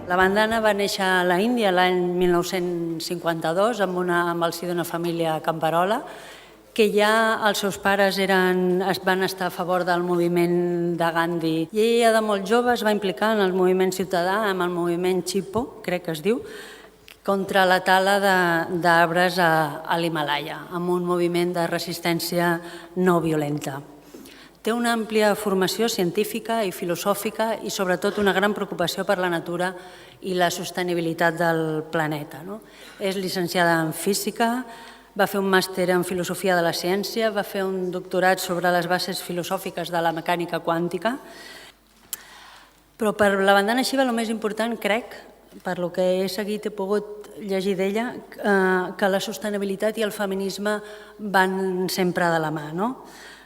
La bandana va néixer a la Índia l'any 1952 amb el si d'una família camperola, que ja els seus pares van estar a favor del moviment de Gandhi. I ella de molt jove es va implicar en el moviment ciutadà, amb el moviment Chipo, crec que es diu, contra la tala d'arbres a l'Himalaya, amb un moviment de resistència no violenta. Té una àmplia formació científica i filosòfica i sobretot una gran preocupació per la natura i la sostenibilitat del planeta. És llicenciada en física, va fer un màster en filosofia de la ciència, va fer un doctorat sobre les bases filosòfiques de la mecànica quàntica, però per la bandana Shiva el més important, crec, per lo que he seguit, he pogut llegir d'ella, que la sostenibilitat i el feminisme van sempre de la mà, no?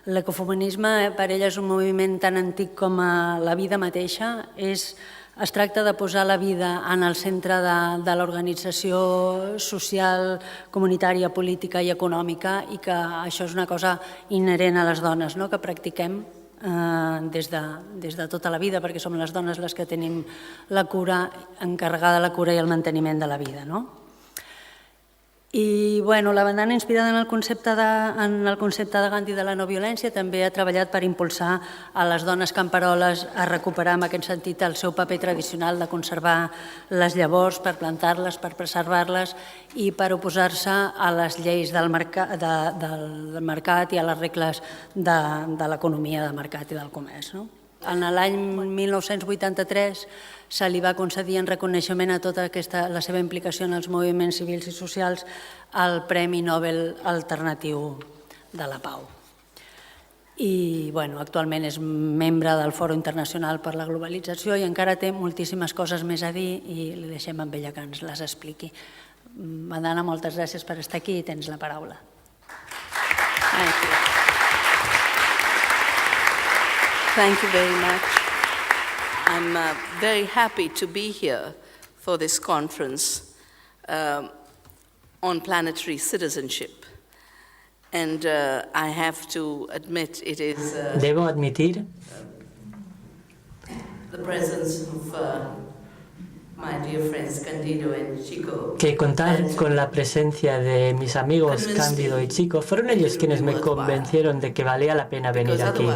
L'ecofeminisme per ella és un moviment tan antic com la vida mateixa. Es tracta de posar la vida en el centre de l'organització social, comunitària, política i econòmica, i que això és una cosa inherent a les dones, que practiquem des de tota la vida, perquè som les dones les que tenim la cura, encarregada la cura i el manteniment de la vida. I la bandana, inspirada en el concepte de Gandhi de la no violència, també ha treballat per impulsar a les dones camperoles a recuperar, en aquest sentit, el seu paper tradicional de conservar les llavors, per plantar-les, per preservar-les i per oposar-se a les lleis del mercat i a les regles de l'economia de mercat i del comerç. En l'any 1983 se li va concedir en reconeixement a tota la seva implicació en els moviments civils i socials el Premi Nobel Alternatiu de la Pau. I actualment és membre del Fòrum Internacional per la Globalització i encara té moltíssimes coses més a dir i li deixem amb ella que ens les expliqui. Bandana, moltes gràcies per estar aquí i tens la paraula. Thank you very much. I'm very happy to be here for this conference on planetary citizenship. And I have to admit it is Debo admitir the presence of my dear friends Candido and Chico. Que contar con la presencia de mis amigos Cándido y Chico fueron ellos quienes me convencieron de que valía la pena venir aquí.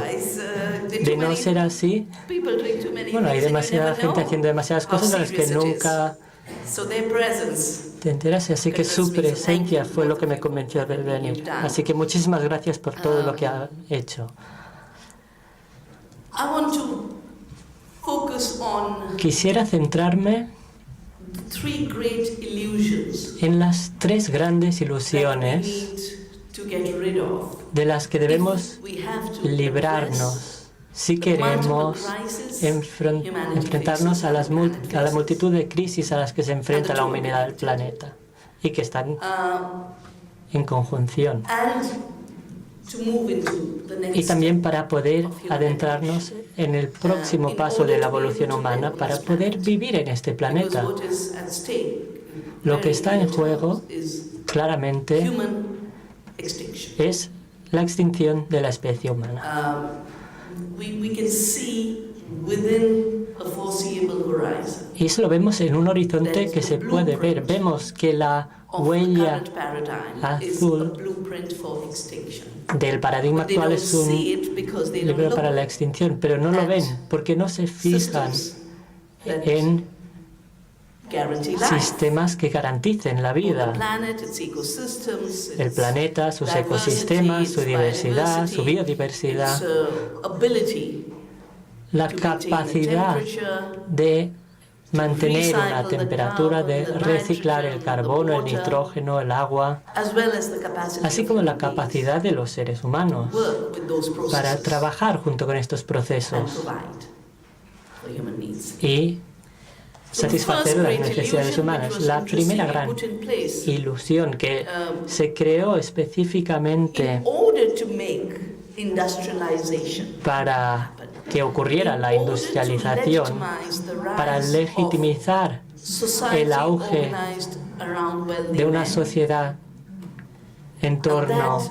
De no ser así, hay demasiada gente haciendo demasiadas cosas de las que nunca te enteras, así que su presencia fue lo que me convenció de venir. Así que muchísimas gracias por todo lo que ha hecho. Quisiera centrarme en las tres grandes ilusiones de las que debemos librarnos si queremos enfrentarnos a la multitud de crisis a las que se enfrenta la humanidad del planeta y que están en conjunción. Y también para poder adentrarnos en el próximo paso de la evolución humana para poder vivir en este planeta. Lo que está en juego, claramente, es la extinción de la especie humana. Y eso lo vemos en un horizonte que se puede ver. Vemos que la huella azul del paradigma actual es un libro para la extinción, pero no lo ven porque no se fijan en sistemas que garanticen la vida. El planeta, sus ecosistemas, su diversidad, su biodiversidad, la capacidad de mantener una temperatura, de reciclar el carbono, el nitrógeno, el agua, así como la capacidad de los seres humanos para trabajar junto con estos procesos y satisfacer las necesidades humanas. La primera gran ilusión que se creó específicamente para que ocurriera la industrialización, para legitimizar el auge de una sociedad en torno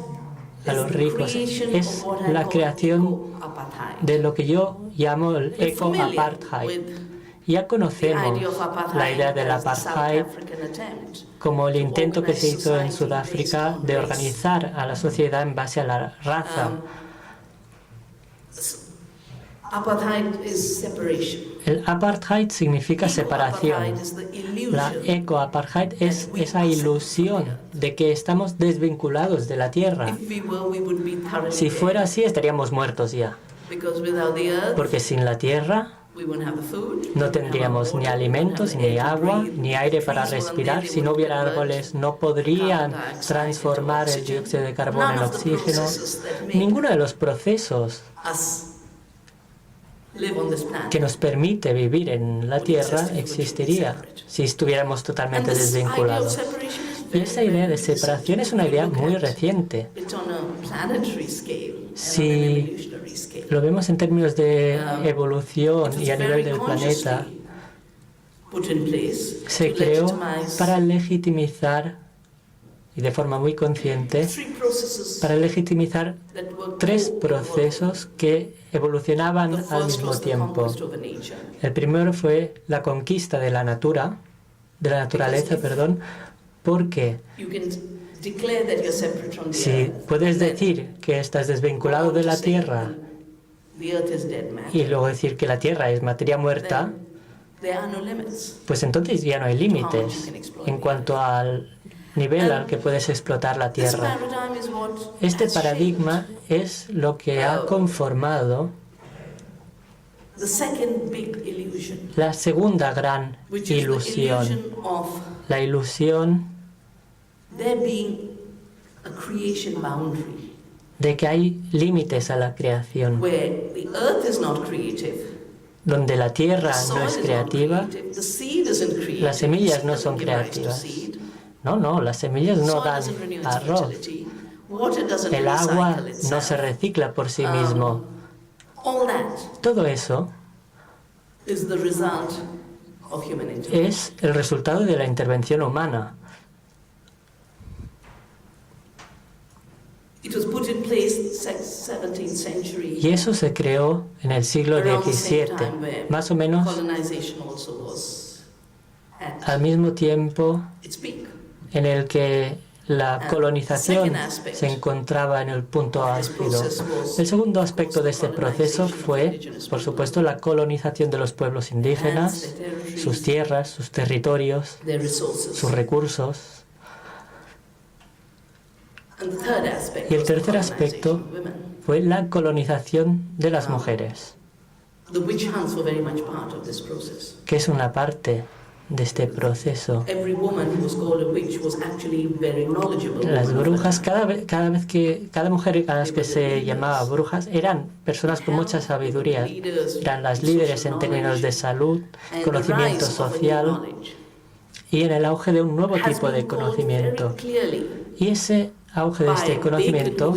a los ricos, es la creación de lo que yo llamo el eco-apartheid. Ya conocemos la idea del apartheid como el intento que se hizo en Sudáfrica de organizar a la sociedad en base a la raza. El apartheid significa separación. La eco-apartheid es esa ilusión de que estamos desvinculados de la tierra. Si fuera así, estaríamos muertos ya. Porque sin la tierra no tendríamos ni alimentos, ni agua, ni aire para respirar. Si no hubiera árboles, no podrían transformar el dióxido de carbono en oxígeno. Ninguno de los procesos que nos permite vivir en la Tierra existiría si estuviéramos totalmente desvinculados. Y esa idea de separación es una idea muy reciente. Si lo vemos en términos de evolución y a nivel del planeta, se creó para legitimizar, y de forma muy consciente, para legitimizar 3 procesos que evolucionaban al mismo tiempo. El primero fue la conquista de la naturaleza, porque si puedes decir que estás desvinculado de la Tierra y luego decir que la Tierra es materia muerta, pues entonces ya no hay límites en cuanto al nivel al que puedes explotar la Tierra. Este paradigma es lo que ha conformado la segunda gran ilusión, la ilusión de que hay límites a la creación, donde la Tierra no es creativa, las semillas no son creativas. No, las semillas no dan arroz. El agua no se recicla por sí mismo. Todo eso es el resultado de la intervención humana. Y eso se creó en el siglo XVII, más o menos al mismo tiempo en el que la colonización se encontraba en el punto álgido. El segundo aspecto de este proceso fue, por supuesto, la colonización de los pueblos indígenas, sus tierras, sus territorios, sus recursos. Y el tercer aspecto fue la colonización de las mujeres, que es una parte de este proceso. Las brujas, cada mujer a las que se llamaba brujas eran personas con mucha sabiduría, eran las líderes en términos de salud, conocimiento social y en el auge de un nuevo tipo de conocimiento. Y ese auge de este conocimiento,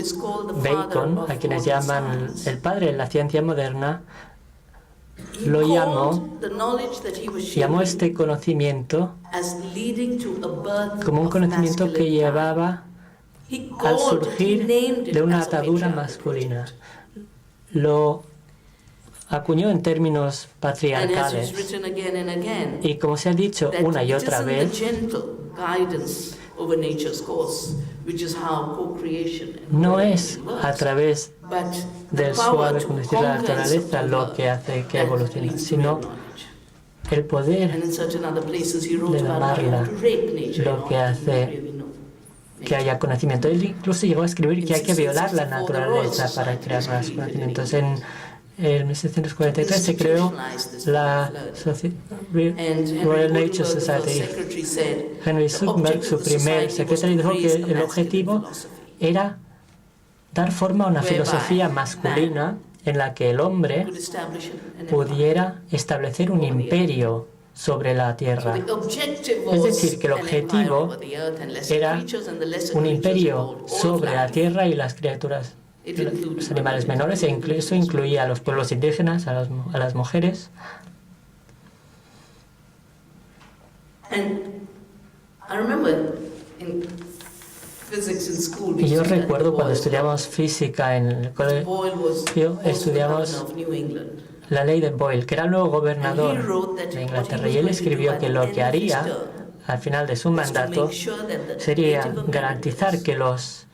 Bacon, a quienes llaman el padre de la ciencia moderna, lo llamó este conocimiento como un conocimiento que llevaba al surgir de una atadura masculina. Lo acuñó en términos patriarcales. Y como se ha dicho una y otra vez, no es a través del suave conducir de la naturaleza lo que hace que evolucione, sino el poder de amarla lo que hace que haya conocimiento. Él incluso llegó a escribir que hay que violar la naturaleza para crear más conocimientos. En 1743 se creó la Royal Nature Society. Henry Sundberg, su primer secretario, dijo que el objetivo era dar forma a una filosofía masculina en la que el hombre pudiera establecer un imperio sobre la Tierra. Es decir, que el objetivo era un imperio sobre la Tierra y las criaturas, los animales menores, e incluso incluía a los pueblos indígenas, a las mujeres. Y yo recuerdo cuando estudiamos física en el colegio, estudiamos la ley de Boyle, que era el nuevo gobernador de Inglaterra, y él escribió que lo que haría al final de su mandato sería garantizar que los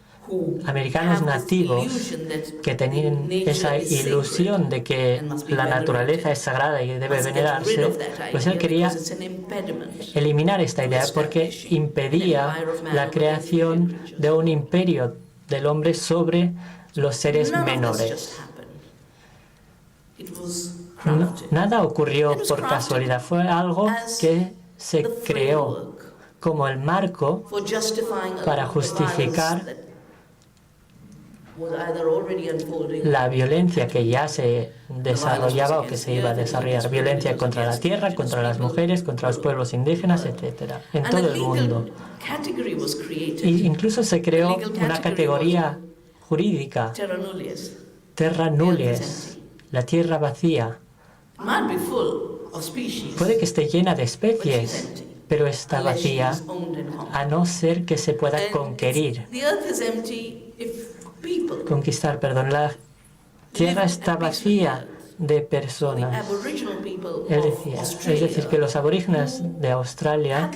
americanos nativos que tenían esa ilusión de que la naturaleza es sagrada y debe venerarse, pues él quería eliminar esta idea porque impedía la creación de un imperio del hombre sobre los seres menores. Nada ocurrió por casualidad, fue algo que se creó como el marco para justificar la violencia que ya se desarrollaba o que se iba a desarrollar. Violencia contra la tierra, contra las mujeres, contra los pueblos indígenas, etc. En todo el mundo. Y incluso se creó una categoría jurídica, terra nullius, la tierra vacía. Puede que esté llena de especies, pero está vacía a no ser que se pueda conquistar, perdón. La tierra está vacía de personas. Él decía, es decir, que los aborígenes de Australia,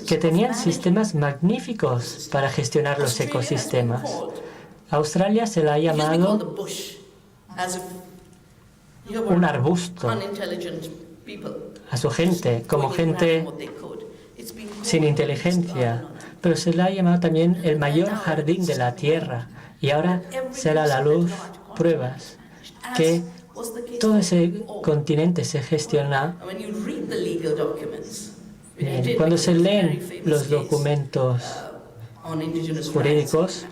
que tenían sistemas magníficos para gestionar los ecosistemas. Australia se la ha llamado un arbusto a su gente, como gente sin inteligencia, pero se le ha llamado también el mayor jardín de la tierra, y ahora sale a la luz pruebas que todo ese continente se gestiona bien. Cuando se leen los documentos jurídicos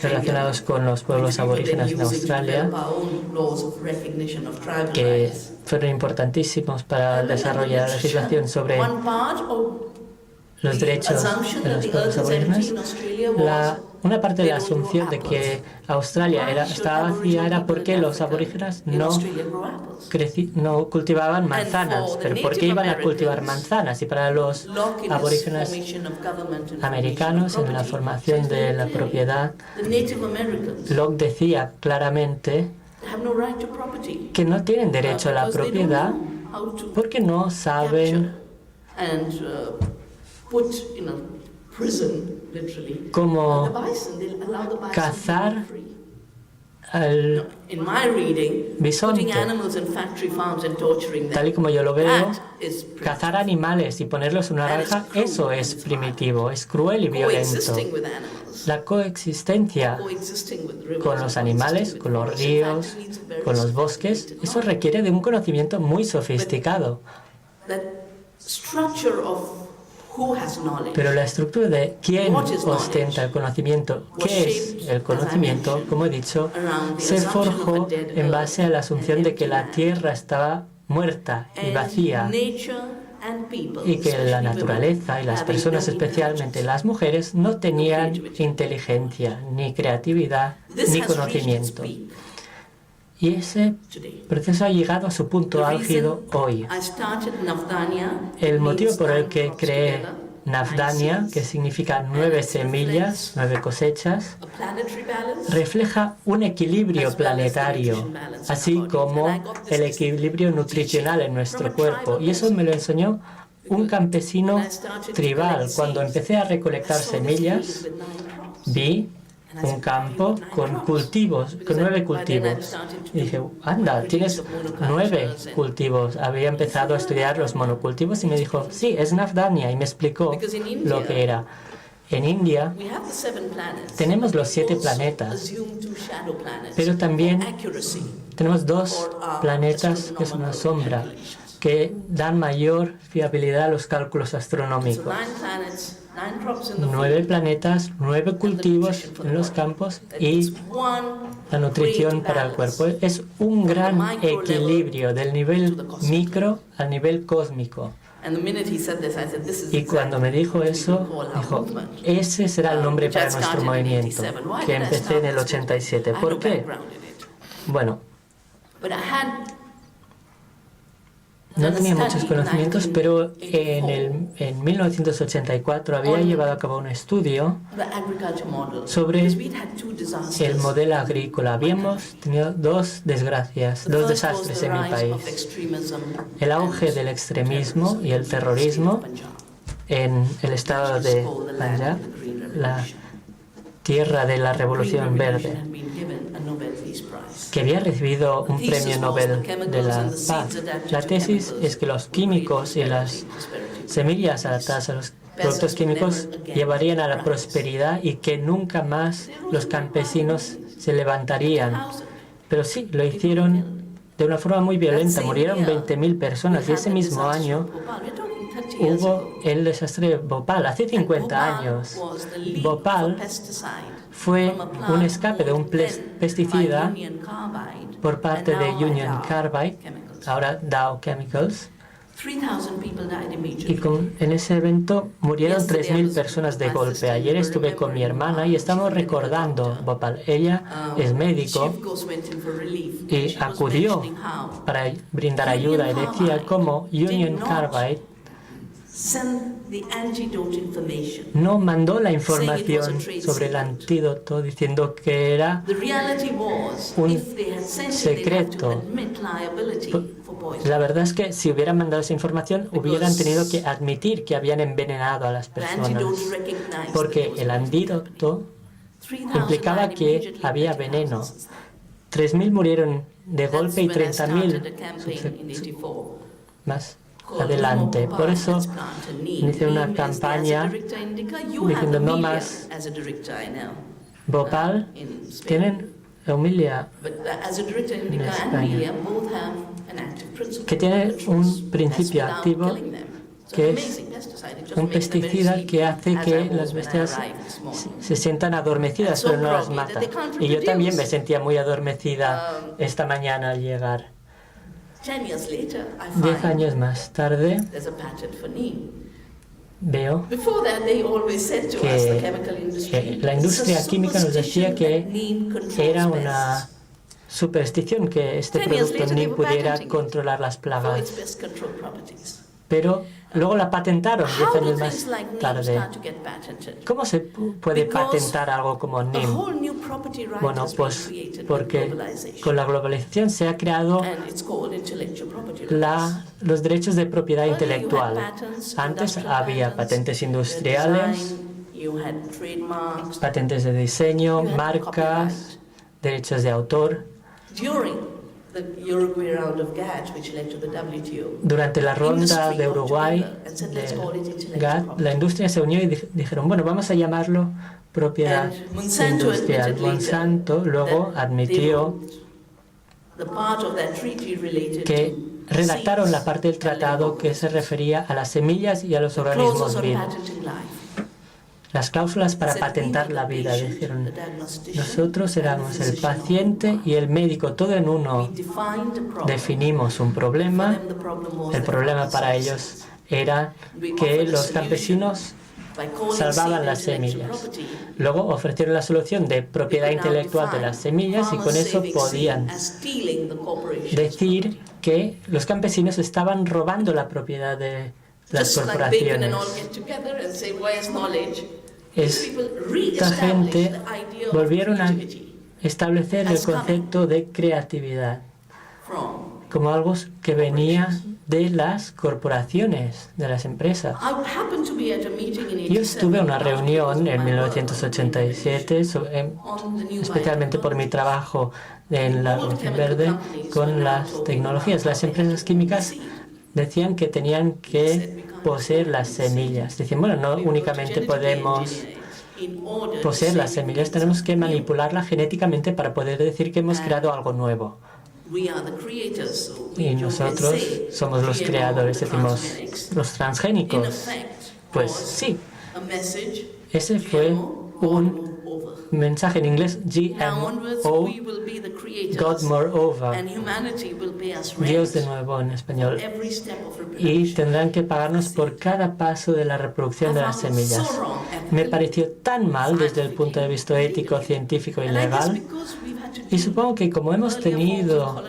relacionados con los pueblos aborígenes en Australia, que fueron importantísimos para el desarrollo de la legislación sobre los derechos de los pueblos aborígenes, una parte de la asunción de que Australia estaba vacía era porque los aborígenes no cultivaban manzanas. ¿Pero por qué iban a cultivar manzanas? Y para los aborígenes americanos, en la formación de la propiedad, Locke decía claramente que no tienen derecho a la propiedad porque no saben cómo cazar al bisonte. Tal y como yo lo veo, cazar animales y ponerlos en una granja, eso es primitivo, es cruel y violento. La coexistencia con los animales, con los ríos, con los bosques, eso requiere de un conocimiento muy sofisticado. Pero la estructura de quién ostenta el conocimiento, qué es el conocimiento, como he dicho, se forjó en base a la asunción de que la Tierra estaba muerta y vacía y que la naturaleza y las personas, especialmente las mujeres, no tenían inteligencia, ni creatividad, ni conocimiento. Y ese proceso ha llegado a su punto álgido hoy. El motivo por el que creé Nafdanya, que significa 9 semillas, 9 cosechas, refleja un equilibrio planetario, así como el equilibrio nutricional en nuestro cuerpo. Y eso me lo enseñó un campesino tribal. Cuando empecé a recolectar semillas, vi un campo con cultivos, con 9 cultivos. Y dije, anda, tienes 9 cultivos. Había empezado a estudiar los monocultivos y me dijo, sí, es Nafdanya, y me explicó lo que era. En India tenemos los 7 planetas, pero también tenemos 2 planetas que son una sombra, que dan mayor fiabilidad a los cálculos astronómicos. 9 planetas, 9 cultivos en los campos y la nutrición para el cuerpo. Es un gran equilibrio del nivel micro al nivel cósmico. Y cuando me dijo eso, dijo, ese será el nombre para nuestro movimiento, que empecé en el 87. ¿Por qué? Bueno, no tenía muchos conocimientos, pero en 1984 había llevado a cabo un estudio sobre el modelo agrícola. Habíamos tenido dos desgracias, dos desastres en mi país. El auge del extremismo y el terrorismo en el estado de Punjab, la tierra de la Revolución Verde, que había recibido un premio Nobel de la Paz. La tesis es que los químicos y las semillas adaptadas a los productos químicos llevarían a la prosperidad y que nunca más los campesinos se levantarían. Pero sí, lo hicieron de una forma muy violenta. Murieron 20.000 personas y ese mismo año hubo el desastre de Bhopal. Hace 50 años, Bhopal fue un escape de un pesticida por parte de Union Carbide, ahora Dow Chemicals, y en ese evento murieron 3.000 personas de golpe. Ayer estuve con mi hermana y estamos recordando Bhopal. Ella es médico y acudió para brindar ayuda y decía cómo Union Carbide no mandó la información sobre el antídoto diciendo que era un secreto. La verdad es que si hubieran mandado esa información hubieran tenido que admitir que habían envenenado a las personas, porque el antídoto implicaba que había veneno. 3.000 murieron de golpe y 30.000 más adelante. Por eso inicié una campaña diciendo no más Bhopal. Tienen Emilia en España, que tiene un principio activo que es un pesticida que hace que las bestias se sientan adormecidas, pero no las mata. Y yo también me sentía muy adormecida esta mañana al llegar. 10 años más tarde, veo que la industria química nos decía que era una superstición que este producto ni pudiera controlar las plagas. Pero luego la patentaron 10 años más tarde. ¿Cómo se puede patentar algo como NIM? Bueno, pues porque con la globalización se ha creado los derechos de propiedad intelectual. Antes había patentes industriales, patentes de diseño, marcas, derechos de autor. Durante la ronda de Uruguay de GATT, la industria se unió y dijeron, bueno, vamos a llamarlo propiedad industrial. Monsanto luego admitió que redactaron la parte del tratado que se refería a las semillas y a los organismos vivos. Las cláusulas para patentar la vida, dijeron, nosotros éramos el paciente y el médico, todo en uno. Definimos un problema, el problema para ellos era que los campesinos salvaban las semillas. Luego ofrecieron la solución de propiedad intelectual de las semillas y con eso podían decir que los campesinos estaban robando la propiedad de las corporaciones. Esta gente volvieron a establecer el concepto de creatividad como algo que venía de las corporaciones, de las empresas. Yo estuve en una reunión en 1987, especialmente por mi trabajo en la Revolución Verde, con las tecnologías. Las empresas químicas decían que tenían que poseer las semillas. Decían, bueno, no únicamente podemos poseer las semillas, tenemos que manipularlas genéticamente para poder decir que hemos creado algo nuevo. Y nosotros somos los creadores, decimos, los transgénicos. Pues sí, ese fue un mensaje en inglés, GMO, God Moreover, Dios de nuevo en español, y tendrán que pagarnos por cada paso de la reproducción de las semillas. me pareció tan mal desde el punto de vista ético, científico y legal. Y supongo que como hemos tenido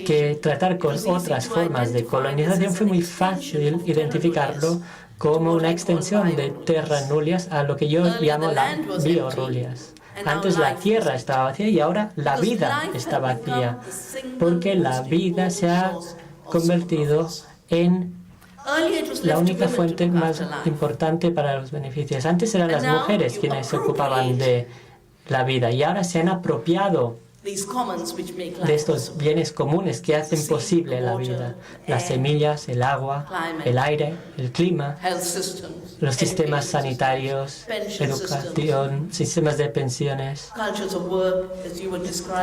que tratar con otras formas de colonización, fue muy fácil identificarlo como una extensión de terra nullius a lo que yo llamo la biorullius. Antes la tierra estaba vacía y ahora la vida está vacía, porque la vida se ha convertido en la única fuente más importante para los beneficios. Antes eran las mujeres quienes se ocupaban de la vida y ahora se han apropiado de estos bienes comunes que hacen posible la vida. Las semillas, el agua, el aire, el clima, los sistemas sanitarios, educación, sistemas de pensiones,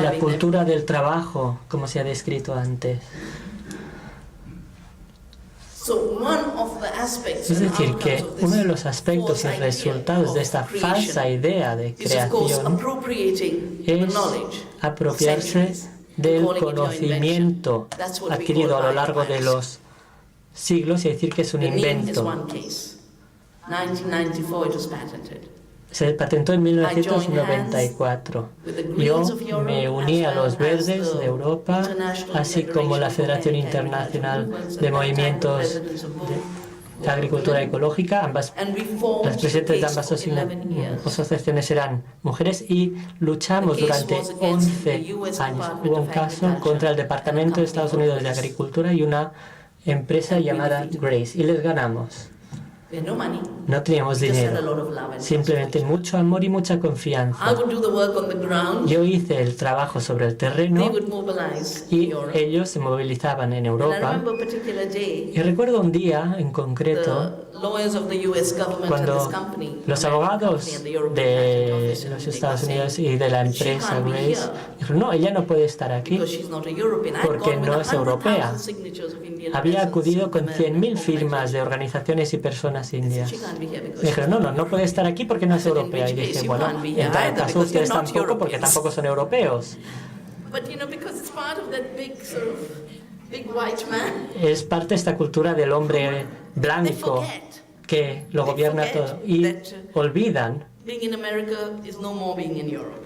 la cultura del trabajo, como se ha descrito antes. Es decir, que uno de los aspectos y resultados de esta falsa idea de creación es apropiarse del conocimiento adquirido a lo largo de los siglos y decir que es un invento. Se patentó en 1994. Yo me uní a los Verdes de Europa, así como la Federación Internacional de Movimientos de Agricultura Ecológica. Las presidentes de ambas asociaciones eran mujeres y luchamos durante 11 años. Hubo un caso contra el Departamento de Estados Unidos de Agricultura y una empresa llamada Grace, y les ganamos. No teníamos dinero, simplemente mucho amor y mucha confianza. Yo hice el trabajo sobre el terreno y ellos se movilizaban en Europa. Y recuerdo un día en concreto cuando los abogados de los Estados Unidos y de la empresa Grace dijeron: no, ella no puede estar aquí porque no es europea. Había acudido con 100.000 firmas de organizaciones y personas indias. Me dijeron: no puede estar aquí porque no es europea. Y dije: bueno, en tal caso ustedes tampoco, porque tampoco son europeos. Es parte de esta cultura del hombre blanco que lo gobierna todo y olvidan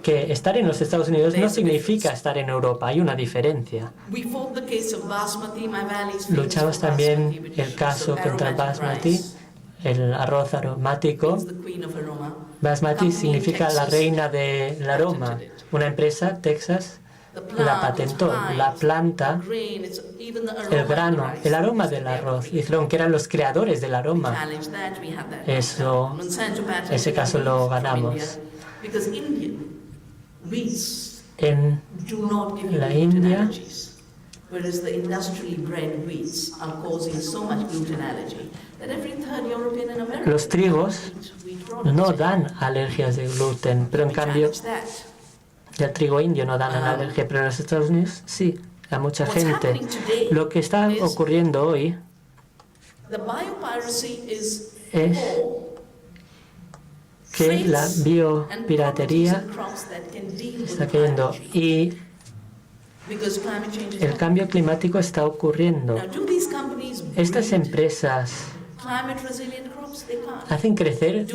que estar en los Estados Unidos no significa estar en Europa, hay una diferencia. Luchamos también el caso contra Basmati, el arroz aromático. Basmati significa la reina del aroma. Una empresa, Texas, la patentó, la planta, el grano, el aroma del arroz. Dijeron que eran los creadores del aroma. Ese caso lo ganamos. En la India, los trigos no dan alergias de gluten, pero en cambio el trigo indio no da una alergia, pero en los Estados Unidos sí, a mucha gente. Lo que está ocurriendo hoy es que la biopiratería está cayendo y el cambio climático está ocurriendo. Estas empresas ¿hacen crecer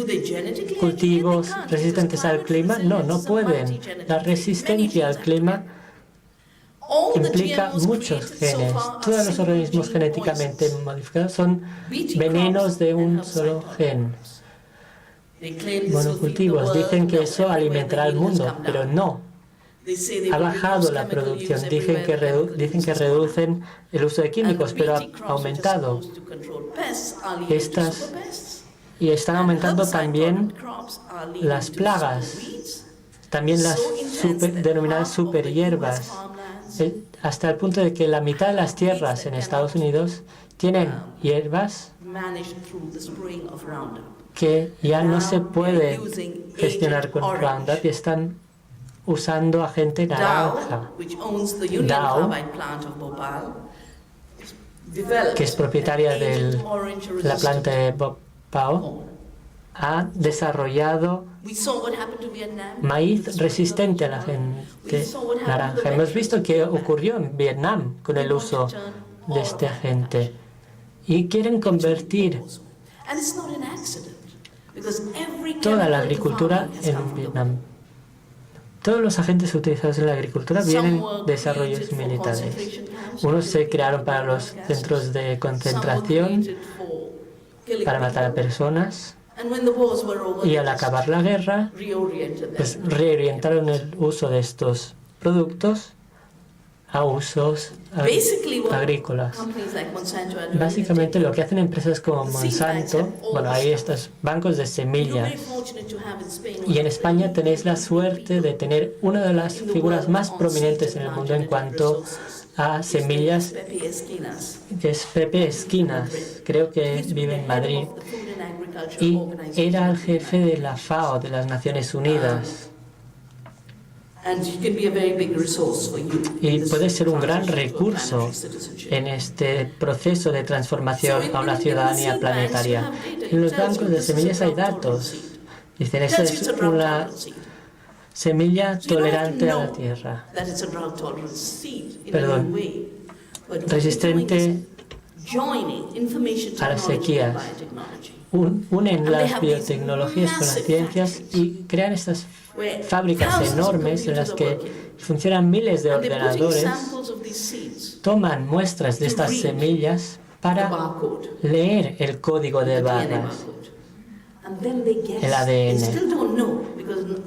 cultivos resistentes al clima? No pueden. La resistencia al clima implica muchos genes. Todos los organismos genéticamente modificados son venenos de un solo gen. Monocultivos dicen que eso alimentará al mundo, pero no. Ha bajado la producción. Dicen que reducen el uso de químicos, pero ha aumentado. Y están aumentando también las plagas, también las denominadas superhierbas, hasta el punto de que la mitad de las tierras en Estados Unidos tienen hierbas que ya no se puede gestionar con Roundup y están usando agente naranja. Dow, que es propietaria de la planta de Bhopal, ha desarrollado maíz resistente a la agente naranja. Hemos visto qué ocurrió en Vietnam con el uso de este agente y quieren convertir toda la agricultura en Vietnam. Todos los agentes utilizados en la agricultura vienen de desarrollos militares. Unos se crearon para los centros de concentración, para matar a personas, y al acabar la guerra, pues reorientaron el uso de estos productos a usos agrícolas. Básicamente lo que hacen empresas como Monsanto, bueno, hay estos bancos de semillas, y en España tenéis la suerte de tener una de las figuras más prominentes en el mundo en cuanto a semillas, que es Pepe Esquinas, creo que vive en Madrid, y era el jefe de la FAO, de las Naciones Unidas. Y puede ser un gran recurso en este proceso de transformación a una ciudadanía planetaria. En los bancos de semillas hay datos. Dicen, esa es una semilla tolerante a la tierra. Perdón, resistente a las sequías. Unen las biotecnologías con las ciencias y crean estas fábricas enormes en las que funcionan miles de ordenadores, toman muestras de estas semillas para leer el código de barras, el ADN.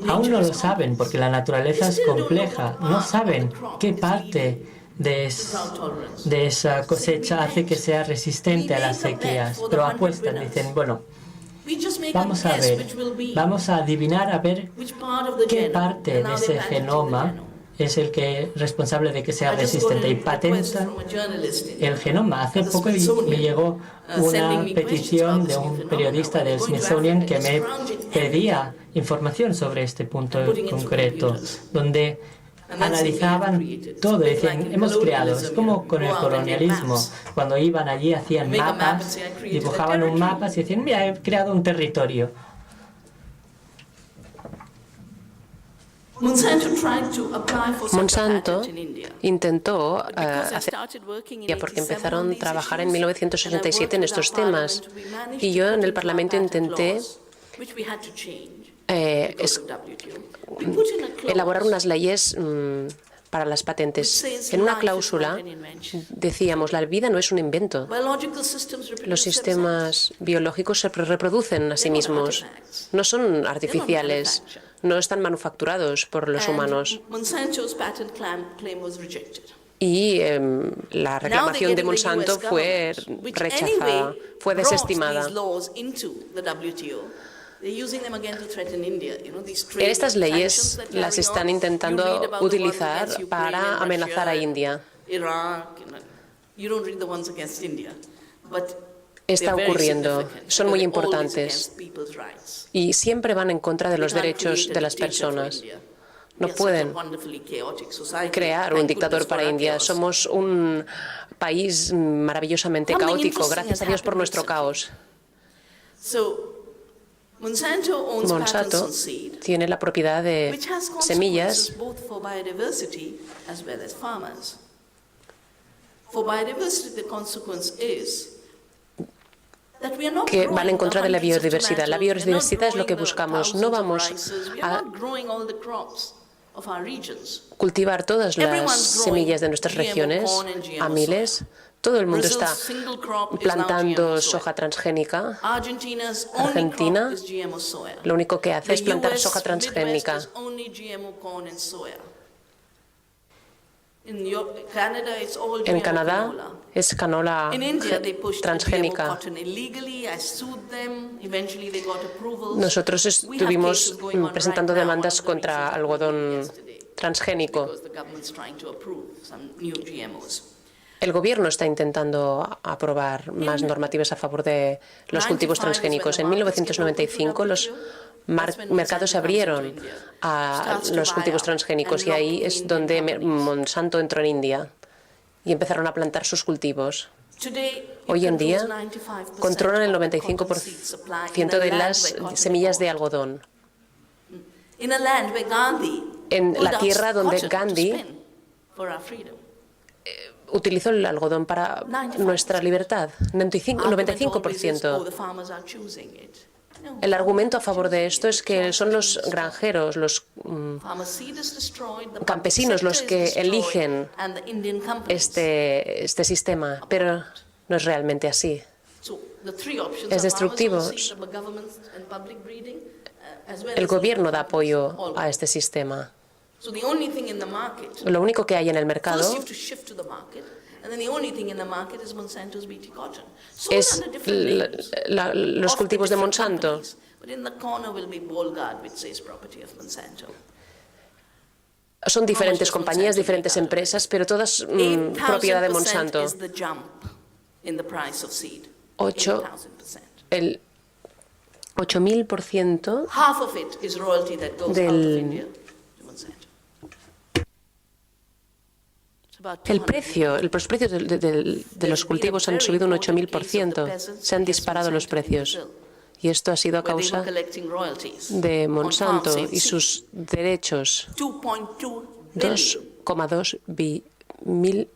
Aún no lo saben porque la naturaleza es compleja, no saben qué parte de esa cosecha hace que sea resistente a las sequías, pero apuestan, dicen, bueno, vamos a ver, vamos a adivinar a ver qué parte de ese genoma es el que es responsable de que sea resistente, y patentan el genoma. Hace poco me llegó una petición de un periodista del Smithsonian que me pedía información sobre este punto concreto, donde analizaban todo y decían, hemos creado, es como con el colonialismo, cuando iban allí hacían mapas, dibujaban un mapa y decían, mira, he creado un territorio. Monsanto intentó hacer porque empezaron a trabajar en 1987 en estos temas, y yo en el Parlamento intenté elaborar unas leyes para las patentes. En una cláusula decíamos, la vida no es un invento. Los sistemas biológicos se reproducen a sí mismos. No son artificiales, no están manufacturados por los humanos. Y la reclamación de Monsanto fue rechazada, fue desestimada. Estas leyes las están intentando utilizar para amenazar a India. Está ocurriendo, son muy importantes y siempre van en contra de los derechos de las personas. No pueden crear un dictador para India. Somos un país maravillosamente caótico. Gracias a Dios por nuestro caos. Monsanto tiene la propiedad de semillas que van en contra de la biodiversidad. La biodiversidad es lo que buscamos. No vamos a cultivar todas las semillas de nuestras regiones a miles. Todo el mundo está plantando soja transgénica. Argentina lo único que hace es plantar soja transgénica. En Canadá es canola transgénica. Nosotros estuvimos presentando demandas contra algodón transgénico. El gobierno está intentando aprobar más normativas a favor de los cultivos transgénicos. En 1995 los mercados se abrieron a los cultivos transgénicos y ahí es donde Monsanto entró en India y empezaron a plantar sus cultivos. Hoy en día controlan el 95% de las semillas de algodón. En la tierra donde Gandhi utilizó el algodón para nuestra libertad, 95%. El argumento a favor de esto es que son los granjeros, los campesinos los que eligen este sistema, pero no es realmente así. Es destructivo. El gobierno da apoyo a este sistema. Lo único que hay en el mercado es los cultivos de Monsanto. Son diferentes compañías, diferentes empresas, pero todas propiedad de Monsanto. 8.000% los precios de los cultivos han subido un 8.000%. Se han disparado los precios. Y esto ha sido a causa de Monsanto y sus derechos. 2,2 mil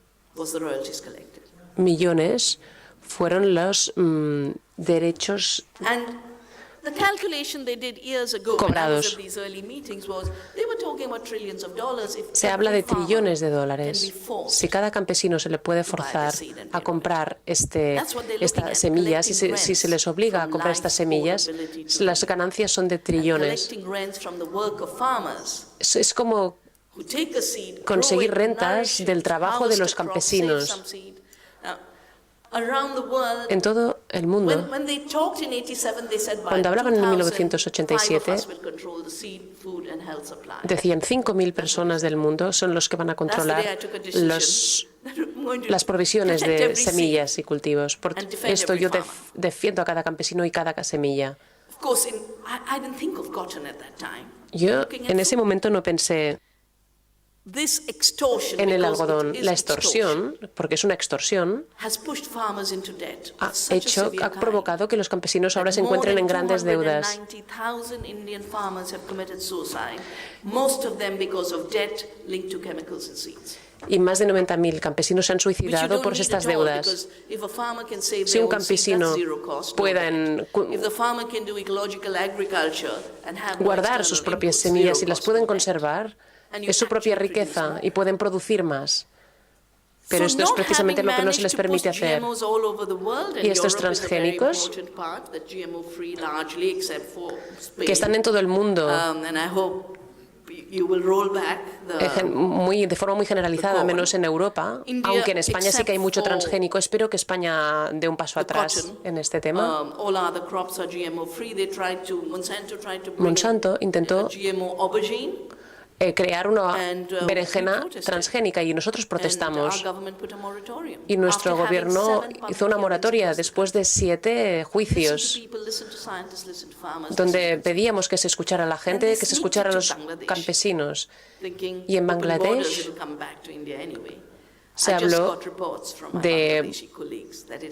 millones fueron los derechos cobrados. Se habla de trillones de dólares. Si cada campesino se le puede forzar a comprar estas semillas, si se les obliga a comprar estas semillas, las ganancias son de trillones. Es como conseguir rentas del trabajo de los campesinos. En todo el mundo, cuando hablaban en 1987, decían 5.000 personas del mundo son los que van a controlar las provisiones de semillas y cultivos. Por esto yo defiendo a cada campesino y cada semilla. Yo en ese momento no pensé en el algodón. La extorsión, porque es una extorsión, ha provocado que los campesinos ahora se encuentren en grandes deudas. Y más de 90.000 campesinos se han suicidado por estas deudas. Si un campesino puede guardar sus propias semillas y las pueden conservar, es su propia riqueza y pueden producir más. Pero esto es precisamente lo que no se les permite hacer. Y estos transgénicos, que están en todo el mundo, de forma muy generalizada, menos en Europa, aunque en España sí que hay mucho transgénico. Espero que España dé un paso atrás en este tema. Monsanto intentó crear una berenjena transgénica y nosotros protestamos. Y nuestro gobierno hizo una moratoria después de 7 juicios donde pedíamos que se escuchara a la gente, que se escuchara a los campesinos. Y en Bangladesh se habló de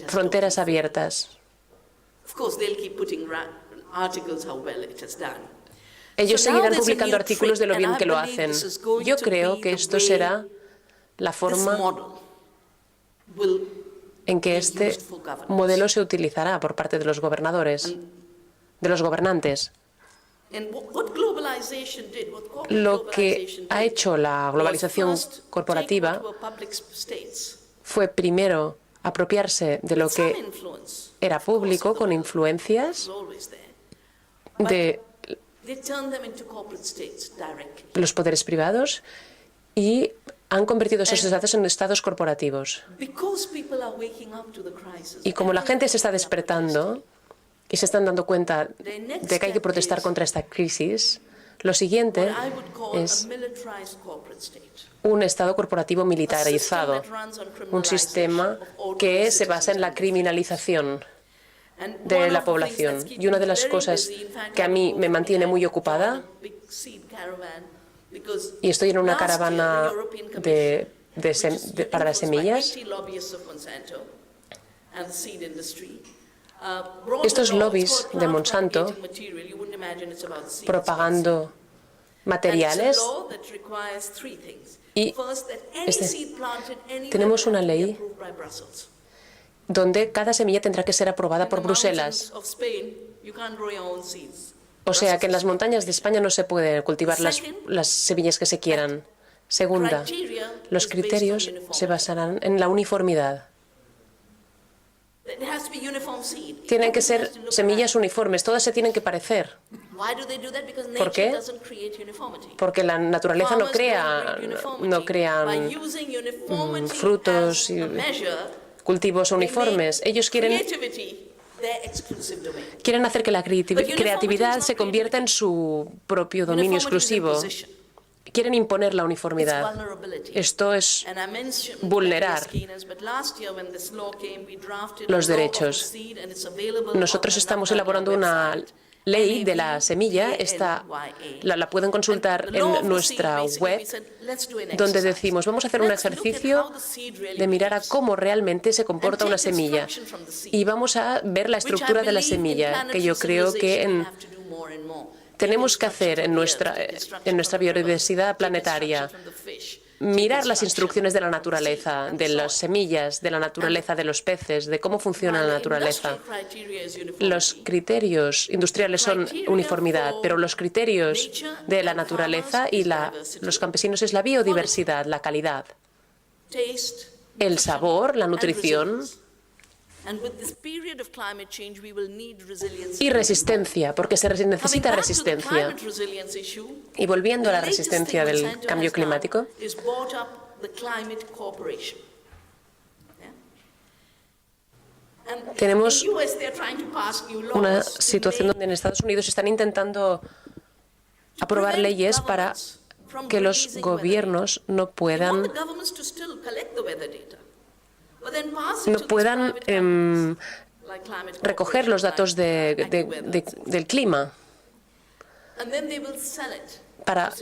fronteras abiertas. Ellos seguirán publicando artículos de lo bien que lo hacen. Yo creo que esto será la forma en que este modelo se utilizará por parte de los gobernadores, de los gobernantes. Lo que ha hecho la globalización corporativa fue primero apropiarse de lo que era público con influencias de los poderes privados y han convertido esos estados en estados corporativos. Y como la gente se está despertando y se están dando cuenta de que hay que protestar contra esta crisis, lo siguiente es un estado corporativo militarizado, un sistema que se basa en la criminalización de la población. Y una de las cosas que a mí me mantiene muy ocupada, y estoy en una caravana para las semillas, estos lobbies de Monsanto propagando materiales, y tenemos una ley donde cada semilla tendrá que ser aprobada por Bruselas. O sea que en las montañas de España no se pueden cultivar las semillas que se quieran. Segunda, los criterios se basarán en la uniformidad. Tienen que ser semillas uniformes, todas se tienen que parecer. ¿Por qué? Porque la naturaleza no crea frutos y cultivos uniformes. Ellos quieren hacer que la creatividad se convierta en su propio dominio exclusivo. Quieren imponer la uniformidad. Esto es vulnerar los derechos. Nosotros estamos elaborando una ley de la semilla, la pueden consultar en nuestra web, donde decimos, vamos a hacer un ejercicio de mirar a cómo realmente se comporta una semilla y vamos a ver la estructura de la semilla, que yo creo que tenemos que hacer en nuestra biodiversidad planetaria. Mirar las instrucciones de la naturaleza, de las semillas, de la naturaleza de los peces, de cómo funciona la naturaleza. Los criterios industriales son uniformidad, pero los criterios de la naturaleza y los campesinos es la biodiversidad, la calidad, el sabor, la nutrición y resistencia, porque se necesita resistencia. Y volviendo a la resistencia del cambio climático, tenemos una situación donde en Estados Unidos están intentando aprobar leyes para que los gobiernos no puedan recoger los datos del clima para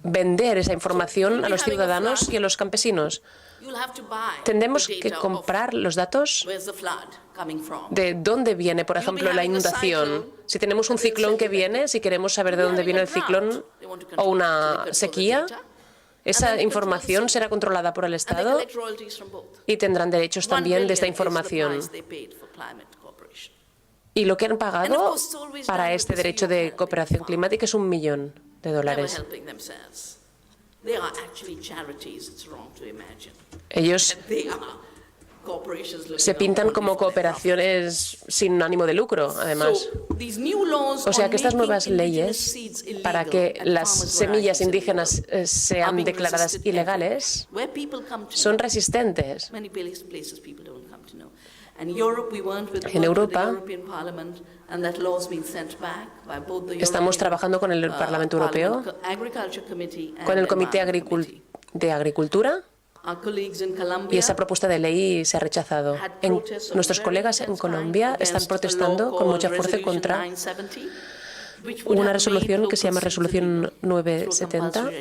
vender esa información a los ciudadanos y a los campesinos. Tendremos que comprar los datos de dónde viene, por ejemplo, la inundación. Si tenemos un ciclón que viene, si queremos saber de dónde viene el ciclón o una sequía, esa información será controlada por el Estado y tendrán derechos también de esta información. Y lo que han pagado para este derecho de cooperación climática es $1 millón. Ellos se pintan como cooperaciones sin ánimo de lucro, además. O sea que estas nuevas leyes para que las semillas indígenas sean declaradas ilegales son resistentes. En Europa estamos trabajando con el Parlamento Europeo, con el Comité de Agricultura, y esa propuesta de ley se ha rechazado. Nuestros colegas en Colombia están protestando con mucha fuerza contra una resolución que se llama Resolución 970.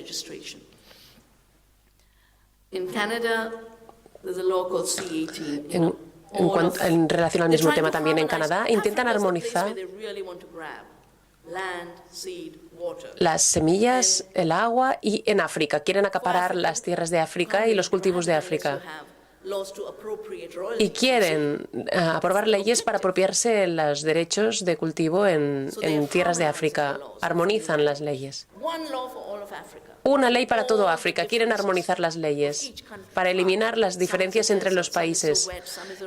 En relación al mismo tema también en Canadá, intentan armonizar las semillas, el agua y en África. Quieren acaparar las tierras de África y los cultivos de África. Y quieren aprobar leyes para apropiarse los derechos de cultivo en tierras de África. Armonizan las leyes. Una ley para todo África. Quieren armonizar las leyes para eliminar las diferencias entre los países,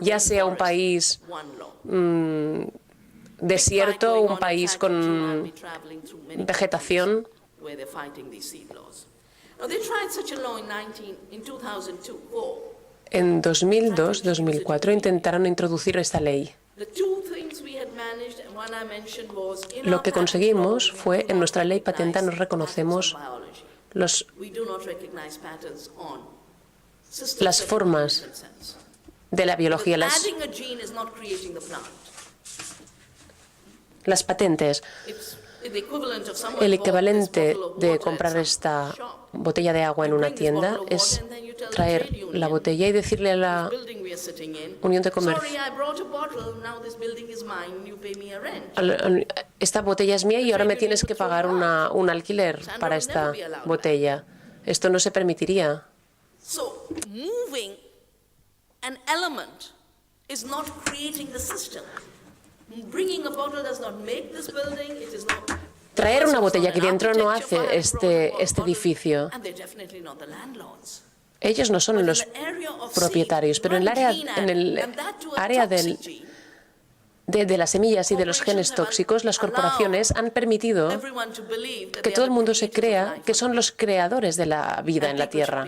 ya sea un país desierto, un país con vegetación. En 2002-2004 intentaron introducir esta ley. Lo que conseguimos fue, en nuestra ley patenta no reconocemos las formas de la biología, las patentes. El equivalente de comprar esta botella de agua en una tienda es traer la botella y decirle a la Unión de Comercio: esta botella es mía y ahora me tienes que pagar un alquiler para esta botella. Esto no se permitiría. Traer una botella aquí dentro no hace este edificio. Ellos no son los propietarios, pero en el área de las semillas y de los genes tóxicos, las corporaciones han permitido que todo el mundo se crea que son los creadores de la vida en la Tierra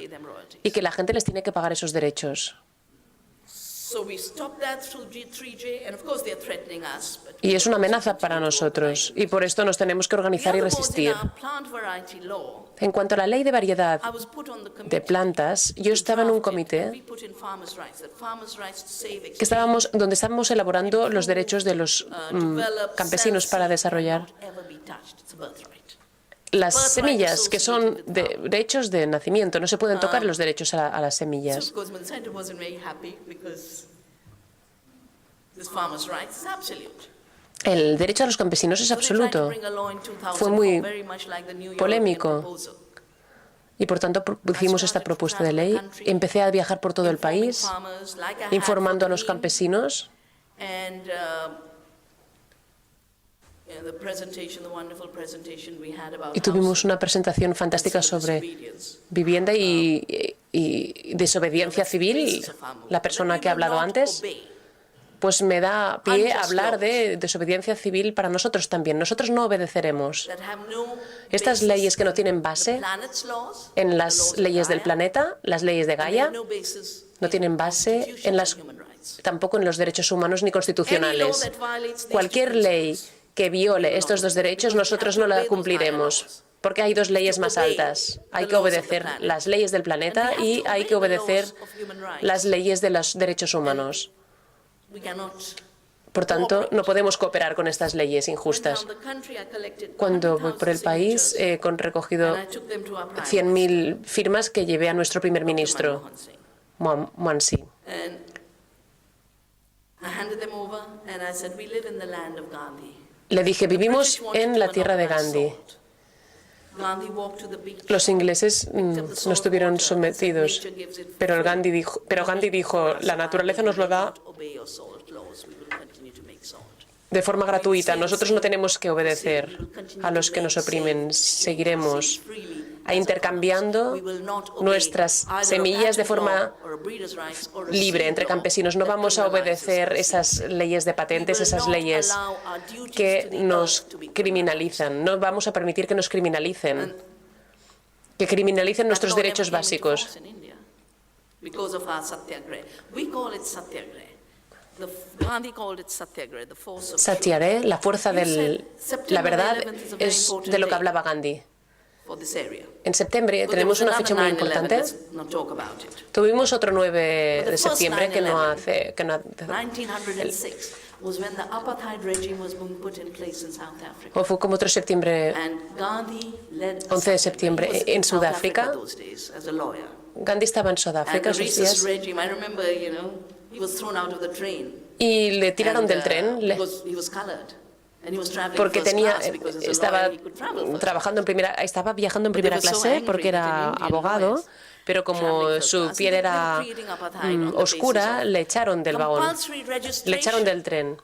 y que la gente les tiene que pagar esos derechos. Y es una amenaza para nosotros, y por esto nos tenemos que organizar y resistir. En cuanto a la ley de variedad de plantas, yo estaba en un comité donde estábamos elaborando los derechos de los campesinos para desarrollar las semillas, que son derechos de nacimiento. No se pueden tocar los derechos a las semillas. El derecho a los campesinos es absoluto. Fue muy polémico. Y por tanto hicimos esta propuesta de ley. Empecé a viajar por todo el país, informando a los campesinos. Y tuvimos una presentación fantástica sobre vivienda y desobediencia civil. La persona que ha hablado antes, pues me da pie a hablar de desobediencia civil para nosotros también. Nosotros no obedeceremos. Estas leyes que no tienen base en las leyes del planeta, las leyes de Gaia, no tienen base tampoco en los derechos humanos ni constitucionales. Cualquier ley que viole estos dos derechos, nosotros no la cumpliremos, porque hay dos leyes más altas. Hay que obedecer las leyes del planeta y hay que obedecer las leyes de los derechos humanos. Por tanto, no podemos cooperar con estas leyes injustas. Cuando voy por el país, he recogido 100.000 firmas que llevé a nuestro primer ministro, Manmohan Singh. Le dije, vivimos en la tierra de Gandhi. Los ingleses no estuvieron sometidos, pero Gandhi dijo, la naturaleza nos lo da de forma gratuita. Nosotros no tenemos que obedecer a los que nos oprimen. Seguiremos intercambiando nuestras semillas de forma libre entre campesinos. No vamos a obedecer esas leyes de patentes, esas leyes que nos criminalizan. No vamos a permitir que nos criminalicen, que criminalicen nuestros derechos básicos. Satyagraha, la fuerza de la verdad, es de lo que hablaba Gandhi. En septiembre tenemos una fecha muy importante. Tuvimos otro 9 de septiembre que no hace... O fue como otro septiembre, 11 de septiembre, en Sudáfrica. Gandhi estaba en Sudáfrica esos días. Y le tiraron del tren porque estaba viajando en primera clase porque era abogado, pero como su piel era oscura, le echaron del vagón, le echaron del tren.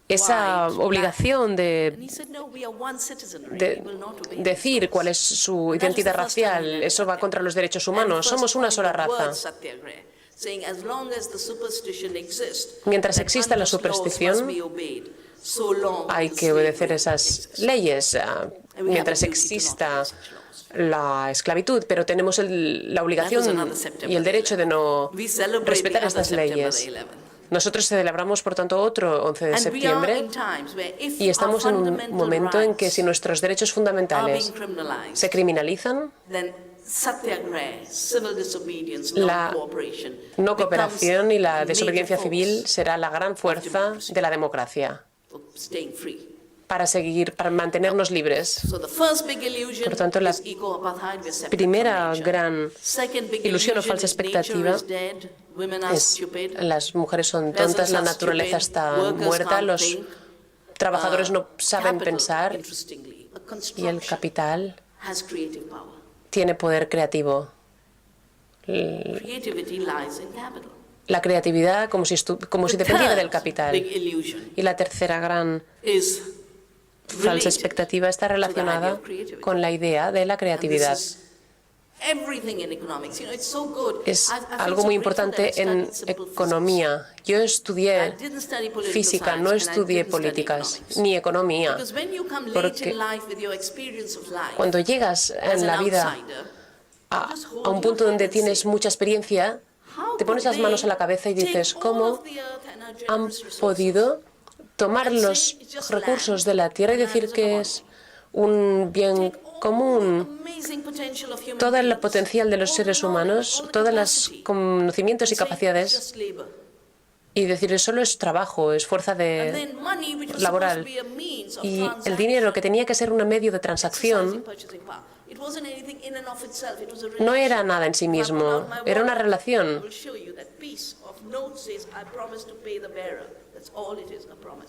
Esa obligación de decir cuál es su identidad racial, eso va contra los derechos humanos. Somos una sola raza. Mientras exista la superstición, hay que obedecer esas leyes. Mientras exista la esclavitud, pero tenemos la obligación y el derecho de no respetar estas leyes. Nosotros celebramos, por tanto, otro 11 de septiembre y estamos en un momento en que si nuestros derechos fundamentales se criminalizan, la no cooperación y la desobediencia civil será la gran fuerza de la democracia para mantenernos libres. Por tanto, la primera gran ilusión o falsa expectativa es: las mujeres son tontas, la naturaleza está muerta, los trabajadores no saben pensar y el capital tiene poder creativo. la creatividad como si dependiera del capital. Y la tercera gran falsa expectativa está relacionada con la idea de la creatividad. Es algo muy importante en economía. Yo estudié física, no estudié políticas ni economía, porque cuando llegas en la vida a un punto donde tienes mucha experiencia, te pones las manos a la cabeza y dices, ¿cómo han podido tomar los recursos de la tierra y decir que es un bien común? Todo el potencial de los seres humanos, todos los conocimientos y capacidades, y decir, solo es trabajo, es fuerza laboral. Y el dinero, que tenía que ser un medio de transacción, no era nada en sí mismo, era una relación.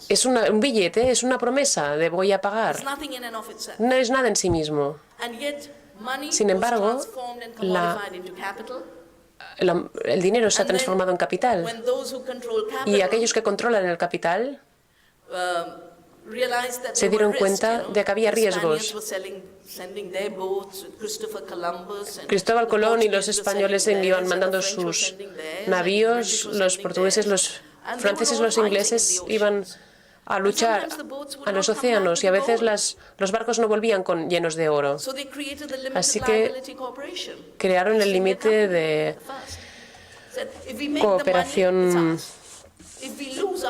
Es un billete, es una promesa de voy a pagar. No es nada en sí mismo. Sin embargo, el dinero se ha transformado en capital. Y aquellos que controlan el capital se dieron cuenta de que había riesgos. Cristóbal Colón y los españoles iban mandando sus navíos, los portugueses, los franceses, los ingleses iban a luchar a los océanos y a veces los barcos no volvían llenos de oro. Así que crearon el límite de cooperación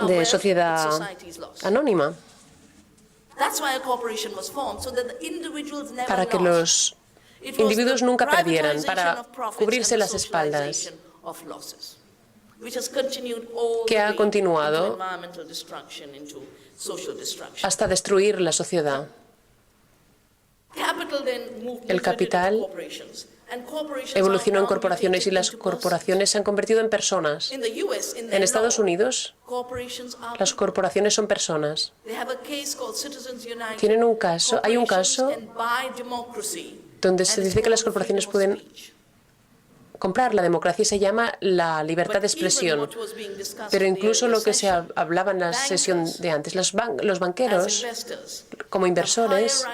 de sociedad anónima para que los individuos nunca perdieran, para cubrirse las espaldas, que ha continuado hasta destruir la sociedad. El capital evolucionó en corporaciones y las corporaciones se han convertido en personas. En Estados Unidos, las corporaciones son personas. Hay un caso donde se dice que las corporaciones pueden comprar la democracia y se llama la libertad de expresión. Pero incluso lo que se hablaba en la sesión de antes, los banqueros, como inversores,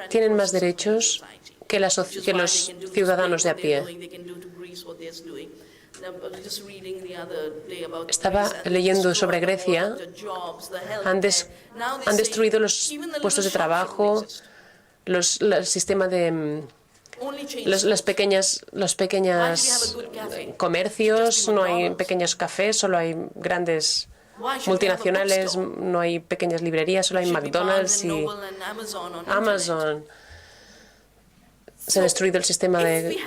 tienen más derechos que los ciudadanos de a pie. Estaba leyendo sobre Grecia. Han destruido los puestos de trabajo, el sistema de los pequeños comercios, no hay pequeños cafés, solo hay grandes multinacionales, no hay pequeñas librerías, solo hay McDonald's y Amazon. Se ha destruido el sistema de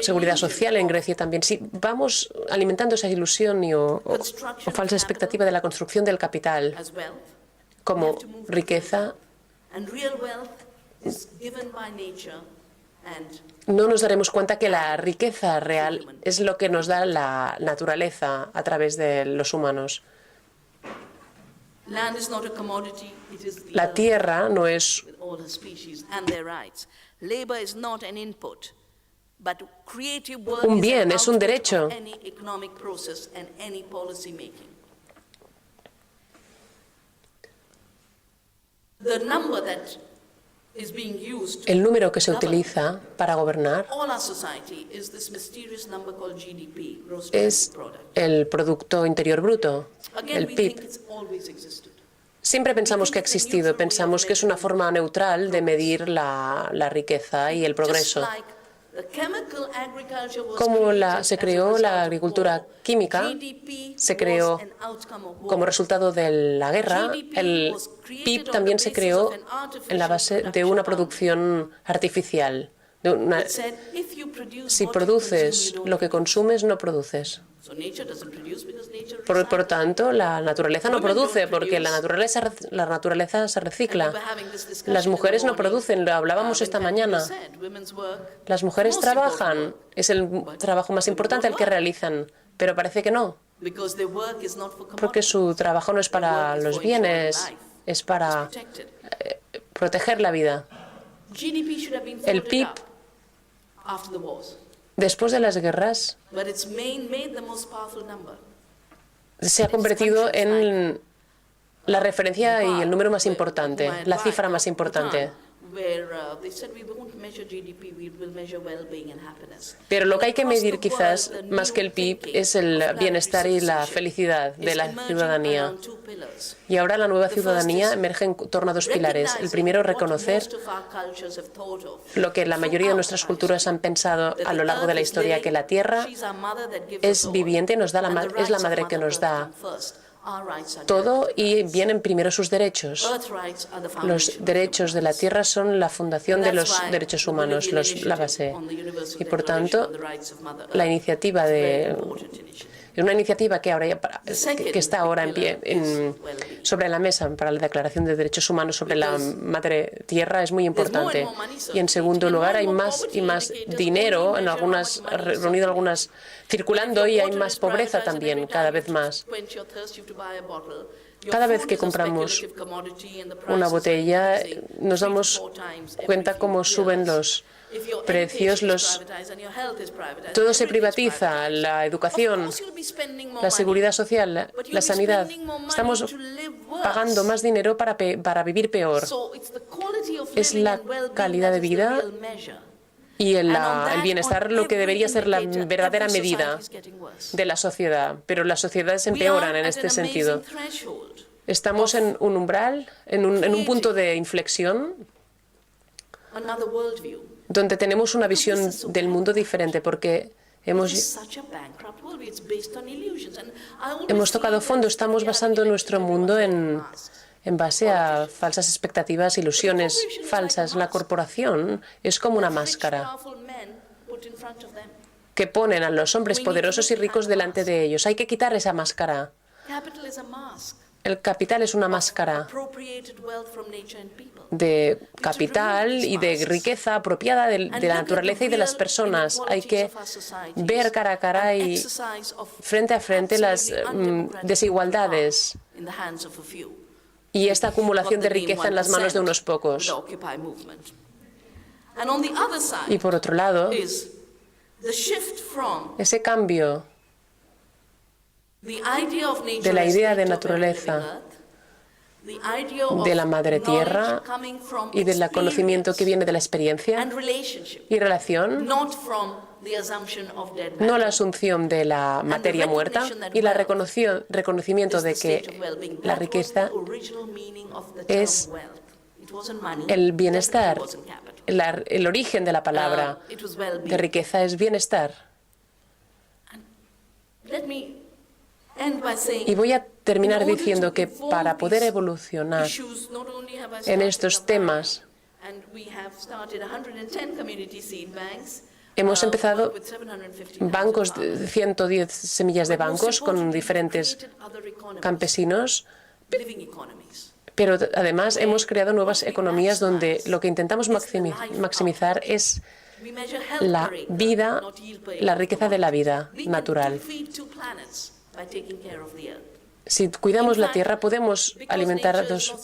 seguridad social en Grecia también. Si vamos alimentando esa ilusión o falsa expectativa de la construcción del capital como riqueza, no nos daremos cuenta que la riqueza real es lo que nos da la naturaleza a través de los humanos. La tierra no es un bien, es un derecho. El número que se utiliza para gobernar es el Producto Interior Bruto, el PIB. Siempre pensamos que ha existido, pensamos que es una forma neutral de medir la riqueza y el progreso. Como se creó la agricultura química, se creó como resultado de la guerra, el PIB también se creó en la base de una producción artificial. Si produces lo que consumes, no produces. Por tanto, la naturaleza no produce, porque la naturaleza se recicla. Las mujeres no producen, lo hablábamos esta mañana. Las mujeres trabajan, es el trabajo más importante el que realizan, pero parece que no, porque su trabajo no es para los bienes, es para proteger la vida. El PIB Después de las guerras, but it's made the most powerful number. se ha convertido en la referencia y el número más importante, la cifra más importante. Pero lo que hay que medir quizás más que el PIB es el bienestar y la felicidad de la ciudadanía. Y ahora la nueva ciudadanía emerge en torno a dos pilares. El primero, reconocer lo que la mayoría de nuestras culturas han pensado a lo largo de la historia, que la tierra es viviente, es la madre que nos da todo y vienen primero sus derechos. Los derechos de la tierra son la fundación de los derechos humanos, la base. Y por tanto, la iniciativa una iniciativa que está ahora en pie sobre la mesa para la Declaración de Derechos Humanos sobre la Madre Tierra es muy importante. Y en segundo lugar, hay más y más dinero reunido en algunas circulando, y hay más pobreza también, cada vez más. Cada vez que compramos una botella, nos damos cuenta cómo suben los precios, todo se privatiza, la educación, la seguridad social, la sanidad. Estamos pagando más dinero para vivir peor. Es la calidad de vida y el bienestar lo que debería ser la verdadera medida de la sociedad, pero las sociedades empeoran en este sentido. Estamos en un umbral, en un punto de inflexión donde tenemos una visión del mundo diferente, porque hemos tocado fondo, estamos basando nuestro mundo en base a falsas expectativas, ilusiones falsas. La corporación es como una máscara que ponen a los hombres poderosos y ricos delante de ellos. Hay que quitar esa máscara. El capital es una máscara de capital y de riqueza apropiada de la naturaleza y de las personas. Hay que ver cara a cara y frente a frente las desigualdades y esta acumulación de riqueza en las manos de unos pocos. Y por otro lado, ese cambio de la idea de naturaleza, de la madre tierra y del conocimiento que viene de la experiencia y relación, no la asunción de la materia muerta, y el reconocimiento de que la riqueza es el bienestar. El origen de la palabra de riqueza es bienestar. Y voy a terminar diciendo que para poder evolucionar en estos temas, hemos empezado bancos, 110 semillas de bancos con diferentes campesinos, pero además hemos creado nuevas economías donde lo que intentamos maximizar es la vida, la riqueza de la vida natural. Si cuidamos la Tierra, podemos alimentar a dos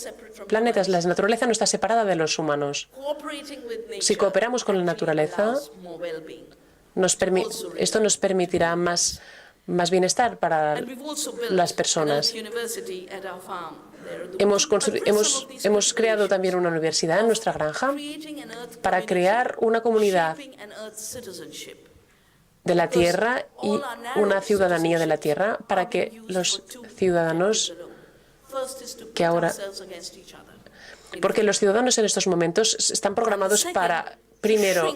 planetas. La naturaleza no está separada de los humanos. Si cooperamos con la naturaleza, esto nos permitirá más bienestar para las personas. Hemos creado también una universidad en nuestra granja para crear una comunidad de la tierra y una ciudadanía de la tierra, para que los ciudadanos porque los ciudadanos en estos momentos están programados para, primero,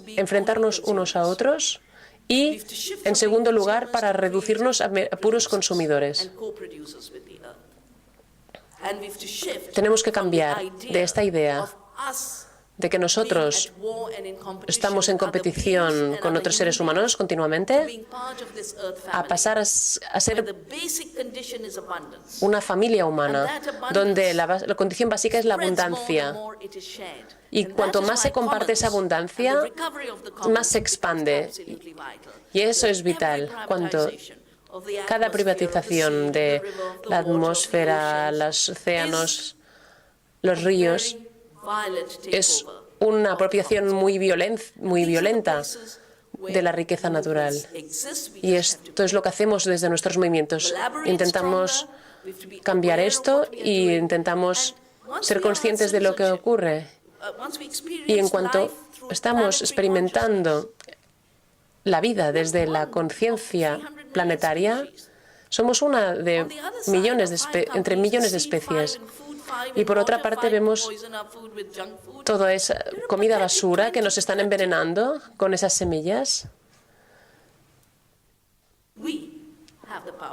enfrentarnos unos a otros y, en segundo lugar, para reducirnos a puros consumidores. Tenemos que cambiar de esta idea de que nosotros estamos en competición con otros seres humanos continuamente, a pasar a ser una familia humana, donde la condición básica es la abundancia. Y cuanto más se comparte esa abundancia, más se expande. Y eso es vital. Cada privatización de la atmósfera, los océanos, los ríos, es una apropiación muy violenta de la riqueza natural. Y esto es lo que hacemos desde nuestros movimientos. Intentamos cambiar esto e intentamos ser conscientes de lo que ocurre. Y en cuanto estamos experimentando la vida desde la conciencia planetaria, somos una de entre millones de especies. Y por otra parte vemos toda esa comida basura que nos están envenenando con esas semillas.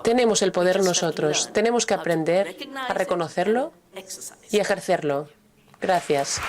Tenemos el poder nosotros. Tenemos que aprender a reconocerlo y ejercerlo. Gracias.